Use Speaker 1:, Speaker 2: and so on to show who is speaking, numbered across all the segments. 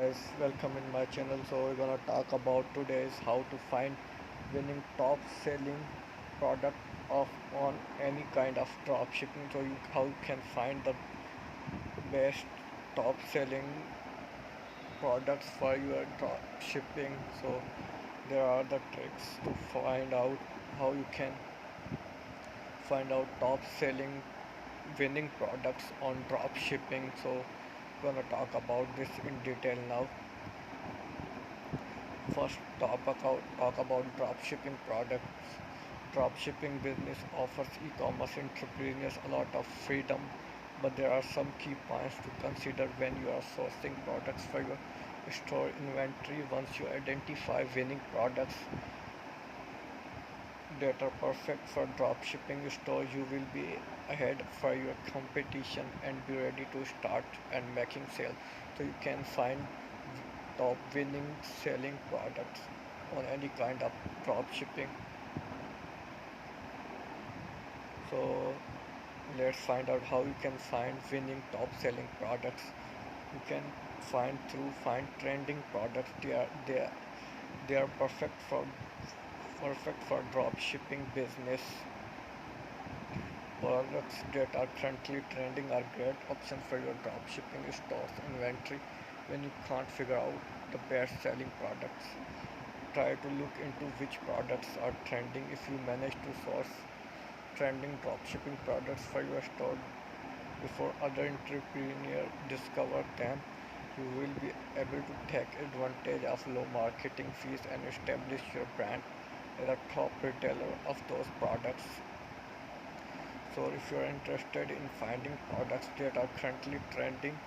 Speaker 1: guys, welcome in my channel. So we're gonna talk about today is how to find winning top selling product of on any kind of drop shipping. So how you can find the best top selling products for your drop shipping. So there are the tricks to find out how you can find out top selling winning products on drop shipping. So we're gonna talk about this in detail now. First, talk about dropshipping products. Dropshipping business offers e-commerce entrepreneurs a lot of freedom, but there are some key points to consider when you are sourcing products for your store inventory. Once you identify winning products that are perfect for dropshipping store, you will be ahead for your competition and be ready to start and making sales. So you can find top winning selling products on any kind of drop shipping. So let's find out how you can find winning top selling products. You can find trending products. They are perfect for drop shipping business. Products that are currently trending are great options for your drop shipping stores inventory when you can't figure out the best selling products. Try to look into which products are trending. If you manage to source trending dropshipping products for your store before other entrepreneurs discover them, you will be able to take advantage of low marketing fees and establish your brand as a top retailer of those products. So if you are interested in finding products that are currently trending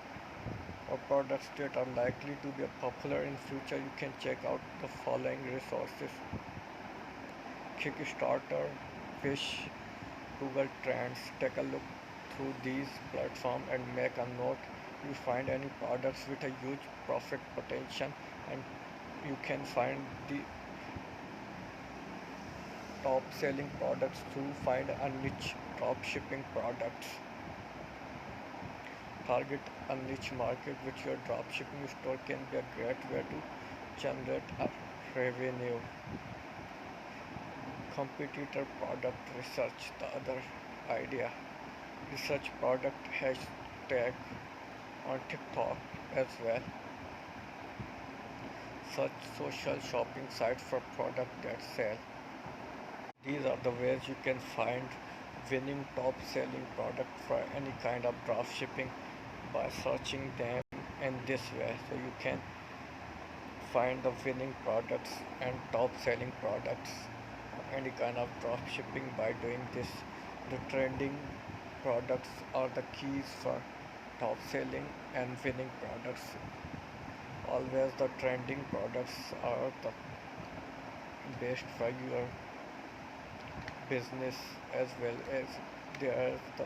Speaker 1: or products that are likely to be popular in future, you can check out the following resources: Kickstarter, Wish, Google Trends. Take a look through these platforms and make a note. You find any products with a huge profit potential, and you can find the top selling products to find a niche drop shipping products. Target a niche market which your drop shipping store can be a great way to generate a revenue. Competitor product research, the other idea. Research product hashtag on TikTok as well. Search social shopping sites for products that sell. These are the ways you can find winning top selling product for any kind of drop shipping by searching them in this way. So you can find the winning products and top selling products of any kind of drop shipping by doing this. The trending products are the keys for top selling and winning products. Always the trending products are the best for your business, as well as there's the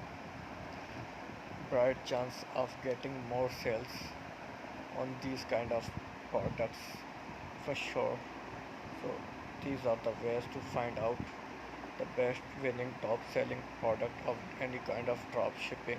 Speaker 1: bright chance of getting more sales on these kind of products for sure. So these are the ways to find out the best winning top selling product of any kind of drop shipping.